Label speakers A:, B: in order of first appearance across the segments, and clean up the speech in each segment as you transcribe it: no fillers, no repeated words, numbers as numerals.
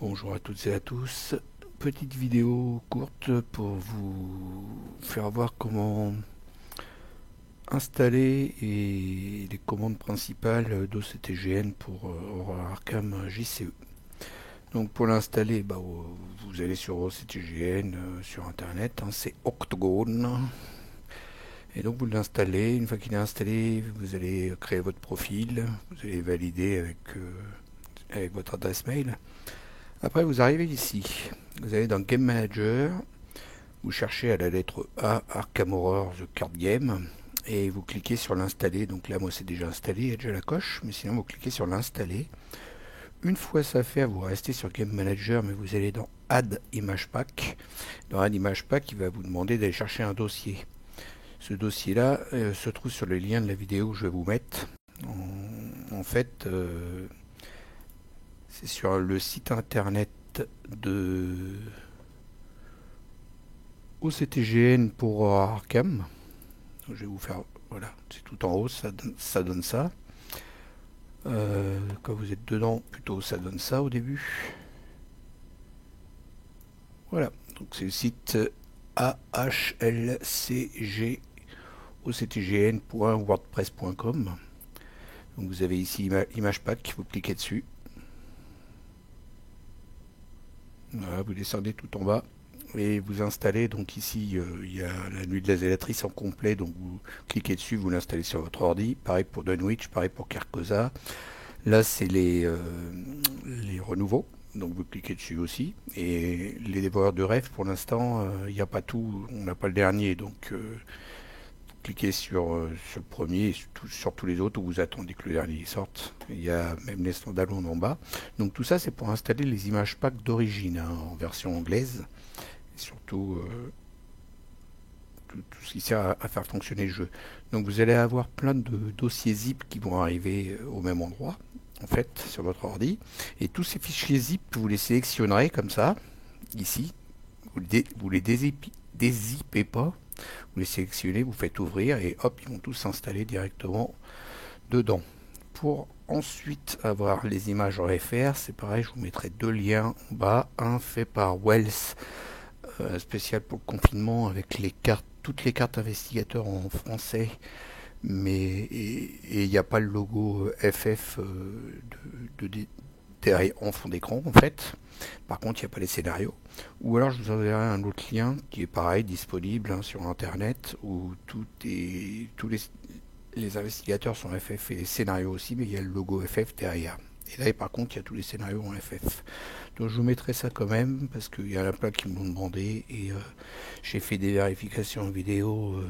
A: Bonjour à toutes et à tous. Petite vidéo courte pour vous faire voir comment installer les commandes principales d'OCTGN pour Aurora Arkham JCE. Donc pour l'installer, vous allez sur OCTGN sur internet, c'est Octogone. Et donc vous l'installez. Une fois qu'il est installé, vous allez créer votre profil, vous allez valider avec votre adresse mail. Après, vous arrivez ici. Vous allez dans Game Manager, vous cherchez à la lettre A Arkham Horror The Card Game et vous cliquez sur l'installer. Donc là, moi, c'est déjà installé, il y a déjà la coche, mais sinon, vous cliquez sur l'installer. Une fois ça fait, vous restez sur Game Manager, mais vous allez dans Add Image Pack. Dans Add Image Pack, il va vous demander d'aller chercher un dossier. Ce dossier-là se trouve sur le lien de la vidéo que je vais vous mettre. En fait, c'est sur le site internet de OCTGN pour Arkham. Donc, je vais vous faire, voilà, c'est tout en haut, ça donne ça. Quand vous êtes dedans, plutôt ça donne ça au début. Voilà, donc c'est le site ahlcg.octgn.wordpress.com. Donc vous avez ici Image Pack, vous cliquez dessus. Voilà, vous descendez tout en bas et vous installez. Donc ici il y a la nuit de la zélatrice en complet, donc vous cliquez dessus, vous l'installez sur votre ordi. Pareil pour Dunwich, pareil pour Carcosa. Là c'est les renouveaux, donc vous cliquez dessus aussi. Et les dévoreurs de rêve, pour l'instant il n'y a pas tout, on n'a pas le dernier, donc cliquez sur le premier et sur tous les autres où vous attendez que le dernier sorte. Il y a même les standalones en bas. Donc tout ça c'est pour installer les images packs d'origine en version anglaise. Et surtout tout ce qui sert à faire fonctionner le jeu. Donc vous allez avoir plein de dossiers zip qui vont arriver au même endroit, en fait, sur votre ordi. Et tous ces fichiers zip, vous les sélectionnerez comme ça, ici. Vous les dézippez pas. Vous les sélectionnez, vous faites ouvrir et hop, ils vont tous s'installer directement dedans. Pour ensuite avoir les images en FR, c'est pareil, je vous mettrai deux liens en bas. Un fait par Wells, spécial pour le confinement, avec toutes les cartes investigateurs en français, mais il n'y a pas le logo FF derrière en fond d'écran en fait. Par contre, il n'y a pas les scénarios. Ou alors, je vous enverrai un autre lien qui est pareil, disponible sur Internet, où tous les investigateurs sont FF et les scénarios aussi, mais il y a le logo FF derrière. Et là, par contre, il y a tous les scénarios en FF. Donc, je vous mettrai ça quand même, parce qu'il y en a plein qui me l'ont demandé, et j'ai fait des vérifications vidéo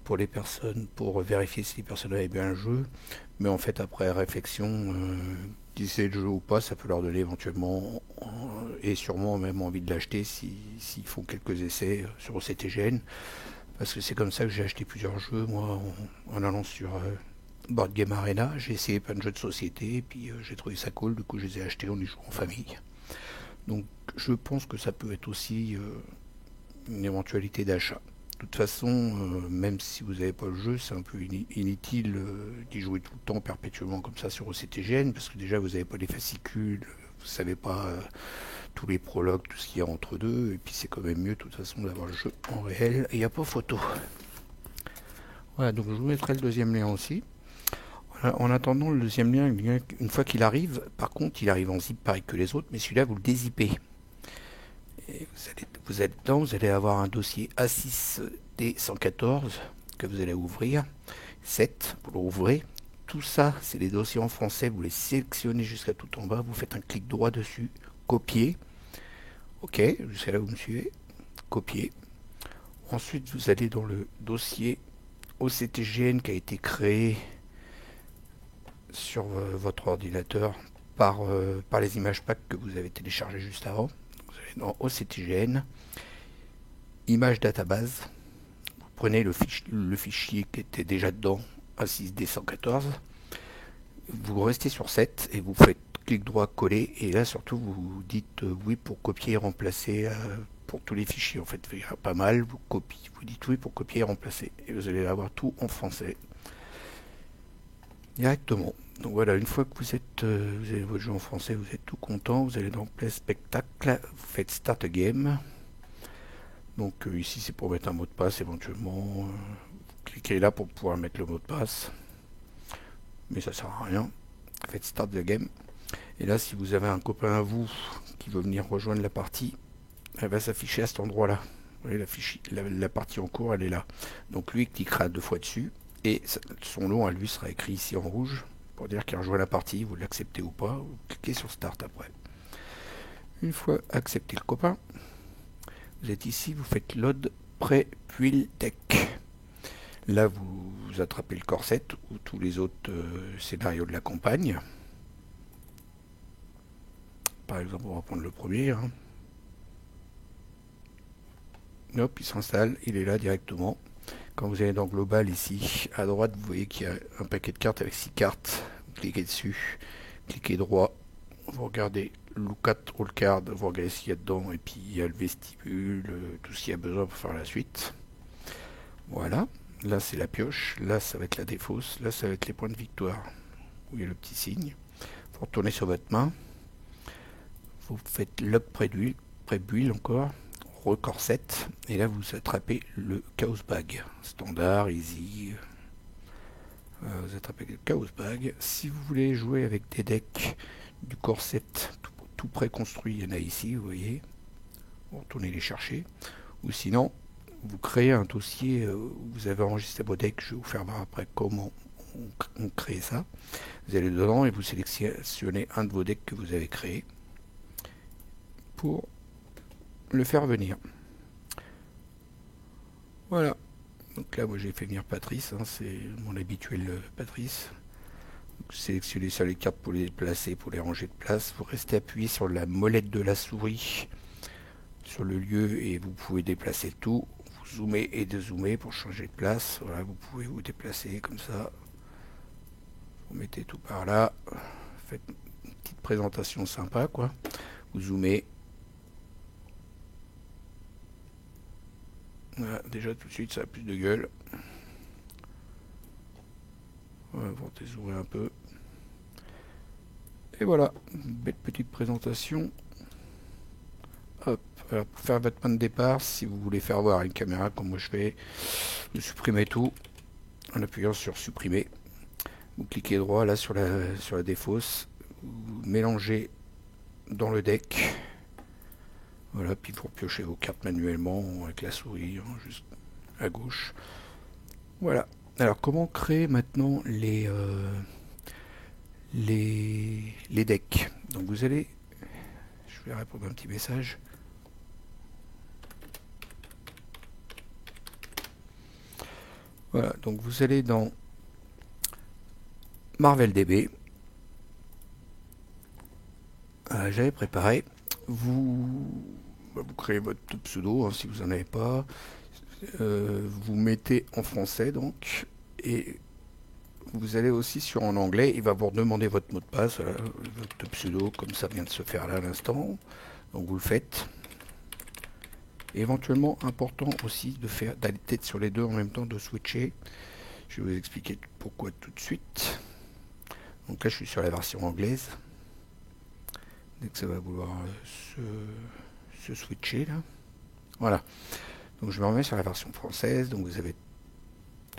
A: pour les personnes, pour vérifier si les personnes avaient bien le jeu. Mais en fait, après réflexion, si c'est le jeu ou pas, ça peut leur donner éventuellement et sûrement même envie de l'acheter s'ils font quelques essais sur OCTGN. Parce que c'est comme ça que j'ai acheté plusieurs jeux, moi, en allant sur Board Game Arena. J'ai essayé plein de jeux de société, et puis j'ai trouvé ça cool, du coup je les ai achetés, on y joue en famille. Donc je pense que ça peut être aussi une éventualité d'achat. De toute façon, même si vous n'avez pas le jeu, c'est un peu inutile d'y jouer tout le temps perpétuellement comme ça sur OCTGN, parce que déjà vous n'avez pas les fascicules, vous savez pas tous les prologues, tout ce qu'il y a entre deux, et puis c'est quand même mieux de toute façon d'avoir le jeu en réel, et il n'y a pas photo. Voilà, donc je vous mettrai le deuxième lien aussi. Voilà, en attendant, le deuxième lien, une fois qu'il arrive, par contre, il arrive en zip pareil que les autres, mais celui-là, vous le dézippez. Et vous êtes dedans, vous allez avoir un dossier A6D114 que vous allez ouvrir. 7, vous l'ouvrez. Tout ça, c'est les dossiers en français. Vous les sélectionnez jusqu'à tout en bas. Vous faites un clic droit dessus. Copier. OK, jusqu'à là vous me suivez. Copier. Ensuite, vous allez dans le dossier OCTGN qui a été créé sur votre ordinateur par les images packs que vous avez téléchargées juste avant. Dans OCTGN, image database, vous prenez le fichier qui était déjà dedans, A6D114, vous restez sur 7 et vous faites clic droit coller, et là surtout vous dites oui pour copier et remplacer pour tous les fichiers. En fait, il y a pas mal, vous dites oui pour copier et remplacer, et vous allez avoir tout en français directement. Donc voilà, une fois que vous avez votre jeu en français, vous êtes tout content, vous allez dans Play Spectacle, vous faites Start a Game. Donc ici c'est pour mettre un mot de passe éventuellement. Cliquez là pour pouvoir mettre le mot de passe. Mais ça sert à rien. Faites Start the Game. Et là, si vous avez un copain à vous qui veut venir rejoindre la partie, elle va s'afficher à cet endroit-là. Vous voyez, la partie en cours, elle est là. Donc lui, il cliquera 2 fois dessus. Et son nom à lui sera écrit ici en rouge pour dire qu'il rejoint la partie. Vous l'acceptez ou pas. Vous cliquez sur Start après. Une fois accepté le copain, vous êtes ici, vous faites Load Pré puis le Deck. Là, vous attrapez le corset ou tous les autres scénarios de la campagne. Par exemple, on va prendre le premier. Hop, il s'installe, il est là directement. Quand vous allez dans Global ici, à droite, vous voyez qu'il y a un paquet de cartes avec 6 cartes. Vous cliquez dessus, cliquez droit, vous regardez Look at All Card, vous regardez ce qu'il y a dedans, et puis il y a le vestibule, tout ce qu'il y a besoin pour faire la suite. Voilà, là c'est la pioche, là ça va être la défausse, là ça va être les points de victoire. Où il y a le petit signe. Vous retournez sur votre main, vous faites Lock pré-build encore, recorset, et là vous attrapez le Chaos Bag. Standard, easy. Vous attrapez le Chaos Bag. Si vous voulez jouer avec des decks du corset tout préconstruit, il y en a ici, vous voyez. Vous retournez les chercher. Ou sinon, vous créez un dossier où vous avez enregistré vos decks. Je vais vous faire voir après comment on crée ça. Vous allez dedans et vous sélectionnez un de vos decks que vous avez créé pour le faire venir. Voilà. Donc là, moi j'ai fait venir Patrice, c'est mon habituel Patrice. Donc, sélectionnez sur les cartes pour les placer, pour les ranger de place. Vous restez appuyé sur la molette de la souris sur le lieu et vous pouvez déplacer tout. Vous zoomez et dézoomez pour changer de place. Voilà, vous pouvez vous déplacer comme ça. Vous mettez tout par là. Faites une petite présentation sympa, quoi. Vous zoomez. Voilà, déjà tout de suite ça a plus de gueule. Voilà, vous dézoomer un peu. Et voilà, une belle petite présentation. Hop, alors pour faire votre point de départ, si vous voulez faire voir une caméra comme moi je fais, vous supprimez tout en appuyant sur supprimer. Vous cliquez droit là sur la défausse, vous mélangez dans le deck. Voilà, puis vous piochez vos cartes manuellement avec la souris, juste à gauche. Voilà. Alors comment créer maintenant les decks? Donc vous allez, je vais répondre à un petit message. Voilà, donc vous allez dans MarvelDB. J'avais préparé. Vous créez votre pseudo si vous n'en avez pas. Vous mettez en français donc. Et vous allez aussi sur en anglais. Il va vous demander votre mot de passe, votre pseudo, comme ça vient de se faire là à l'instant. Donc vous le faites. Et éventuellement, important aussi d'aller peut-être sur les deux en même temps, de switcher. Je vais vous expliquer pourquoi tout de suite. Donc là, je suis sur la version anglaise. Dès que ça va vouloir se switcher là. Voilà. Donc je me remets sur la version française. Donc vous avez...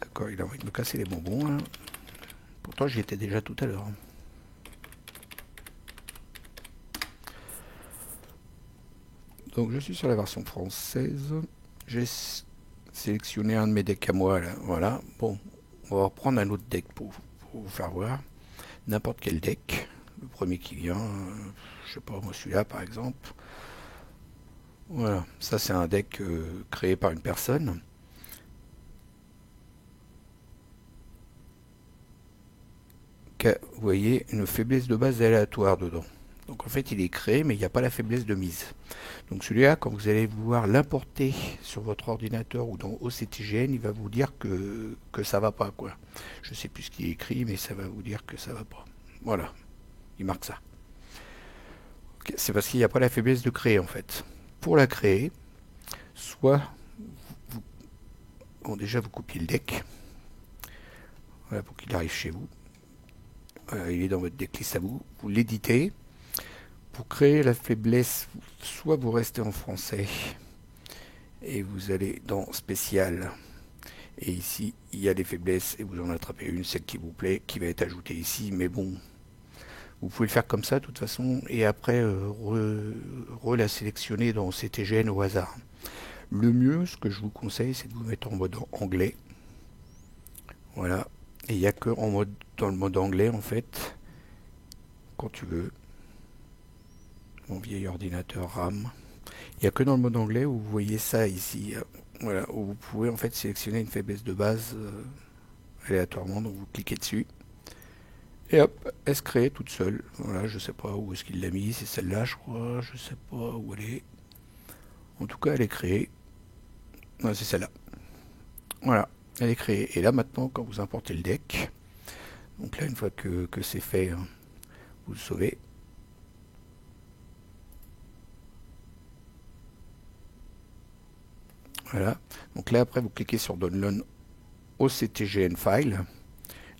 A: D'accord, il a envie de me casser les bonbons là. Pourtant j'y étais déjà tout à l'heure. Donc je suis sur la version française. J'ai sélectionné un de mes decks à moi là. Voilà. Bon, on va reprendre un autre deck pour vous faire voir. N'importe quel deck. Le premier qui vient, je sais pas, moi celui-là par exemple. Voilà, ça c'est un deck créé par une personne. Qui a, vous voyez, une faiblesse de base aléatoire dedans. Donc en fait il est créé mais il n'y a pas la faiblesse de mise. Donc celui-là, quand vous allez vouloir l'importer sur votre ordinateur ou dans OCTGN, il va vous dire que ça va pas, quoi. Je sais plus ce qui est écrit, mais ça va vous dire que ça va pas. Voilà, il marque ça. Okay, c'est parce qu'il n'y a pas la faiblesse de créer en fait. Pour la créer, soit bon, déjà vous copiez le deck, voilà, pour qu'il arrive chez vous. il est dans votre decklist à vous. Vous l'éditez. Pour créer la faiblesse, soit vous restez en français et vous allez dans spécial. Et ici, il y a des faiblesses et vous en attrapez une, celle qui vous plaît, qui va être ajoutée ici. Mais bon, vous pouvez le faire comme ça de toute façon et après la sélectionner dans CTGN au hasard. Le mieux, ce que je vous conseille, c'est de vous mettre en mode anglais. Voilà. Et il n'y a que dans le mode anglais en fait, quand tu veux. Mon vieil ordinateur RAM. Il n'y a que dans le mode anglais où vous voyez ça ici. Voilà, où vous pouvez en fait sélectionner une faiblesse de base aléatoirement. Donc vous cliquez dessus. Et hop, elle se crée toute seule. Voilà, je sais pas où est-ce qu'il l'a mis. C'est celle-là, je crois. Je sais pas où elle est. En tout cas, elle est créée. Ouais, c'est celle-là. Voilà, elle est créée. Et là maintenant, quand vous importez le deck, donc là, une fois que c'est fait, hein, vous le sauvez. Voilà. Donc là, après, vous cliquez sur Download au CTGN File.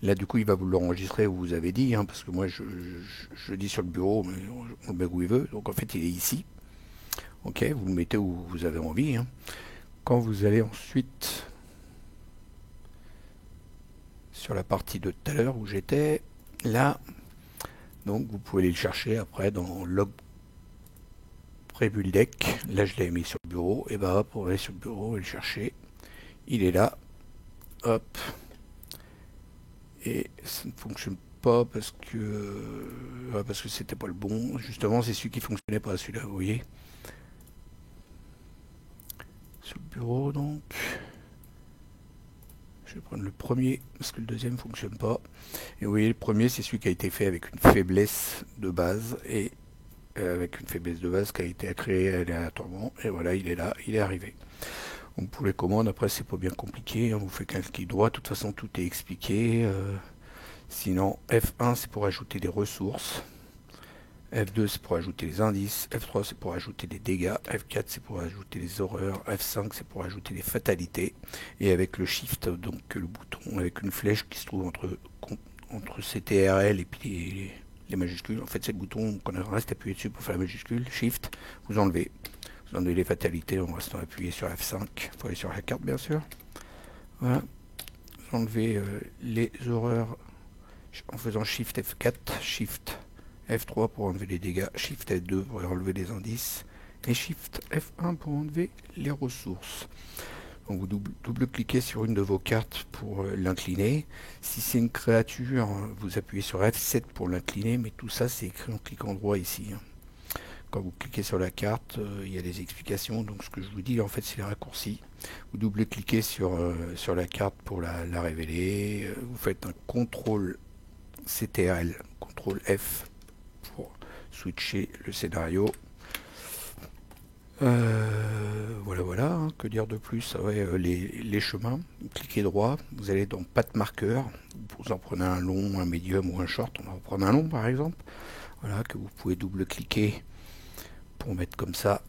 A: Là, du coup, il va vous l'enregistrer où vous avez dit, hein, parce que moi, je dis sur le bureau, mais on le met où il veut. Donc, en fait, il est ici. Ok, vous le mettez où vous avez envie. Hein. Quand vous allez ensuite sur la partie de tout à l'heure où j'étais, là, donc vous pouvez aller le chercher après dans Log Preview Deck. Là, je l'ai mis sur le bureau. Et bah, hop, on va aller sur le bureau et le chercher. Il est là. Hop. Et ça ne fonctionne pas parce que c'était pas le bon. Justement, c'est celui qui fonctionnait pas, celui-là, vous voyez. Sur le bureau, donc. Je vais prendre le premier parce que le deuxième ne fonctionne pas. Et vous voyez, le premier, c'est celui qui a été fait avec une faiblesse de base et avec une faiblesse de base qui a été créée aléatoirement. Et voilà, il est là, il est arrivé. Donc pour les commandes, après, c'est pas bien compliqué. Hein, vous faites un clic droit. De toute façon, tout est expliqué. Sinon, F1, c'est pour ajouter des ressources. F2, c'est pour ajouter les indices. F3, c'est pour ajouter des dégâts. F4, c'est pour ajouter les horreurs. F5, c'est pour ajouter les fatalités. Et avec le Shift, donc le bouton avec une flèche qui se trouve entre CTRL et puis les majuscules. En fait, c'est le bouton qu'on reste appuyé dessus pour faire la majuscule. Shift, vous enlevez. Vous enlevez les fatalités en restant appuyé sur F5. Il faut aller sur la carte, bien sûr. Voilà. Vous enlevez les horreurs en faisant Shift F4, Shift F3 pour enlever les dégâts, Shift F2 pour enlever les indices, et Shift F1 pour enlever les ressources. Donc vous double-cliquez sur une de vos cartes pour l'incliner. Si c'est une créature, vous appuyez sur F7 pour l'incliner, mais tout ça c'est écrit en cliquant droit ici. Quand vous cliquez sur la carte, il y a des explications, donc ce que je vous dis en fait c'est les raccourcis. Vous double-cliquez sur la carte pour la révéler, vous faites un CTRL CTRL, CTRL F pour switcher le scénario. Voilà, hein, que dire de plus. Ouais, les chemins, vous cliquez droit, vous allez dans patte marqueur, vous en prenez un long, un médium ou un short, on va en prendre un long par exemple, voilà, que vous pouvez double-cliquer pour mettre comme ça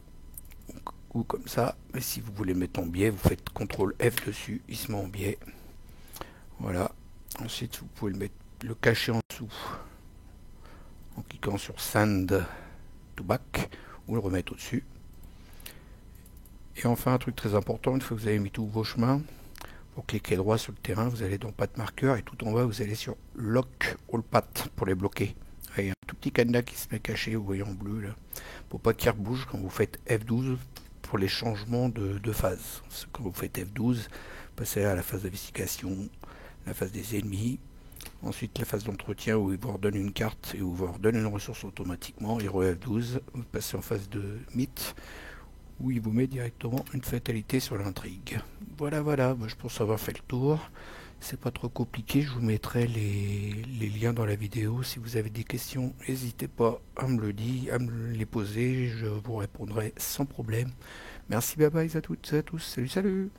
A: ou comme ça, et si vous voulez mettre en biais, vous faites CTRL F dessus, il se met en biais, voilà. Ensuite vous pouvez le cacher en dessous en cliquant sur Send to Back ou le remettre au-dessus. Et enfin, un truc très important, une fois que vous avez mis tous vos chemins, pour cliquer droit sur le terrain, vous allez dans Path Marqueur et tout en bas, vous allez sur Lock All Path pour les bloquer. Il y a un tout petit cadenas qui se met caché, vous voyez en bleu là, pour pas qu'il rebouge quand vous faites F12 pour les changements de phase. Quand vous faites F12, passez à la phase d'investigation, la phase des ennemis, ensuite la phase d'entretien où il vous redonne une carte et où il vous redonne une ressource automatiquement, et F12, vous passez en phase de mythe où il vous met directement une fatalité sur l'intrigue. Voilà, moi je pense avoir fait le tour. C'est pas trop compliqué, je vous mettrai les liens dans la vidéo. Si vous avez des questions, n'hésitez pas à me le dire, à me les poser, je vous répondrai sans problème. Merci, bye bye à toutes et à tous, salut.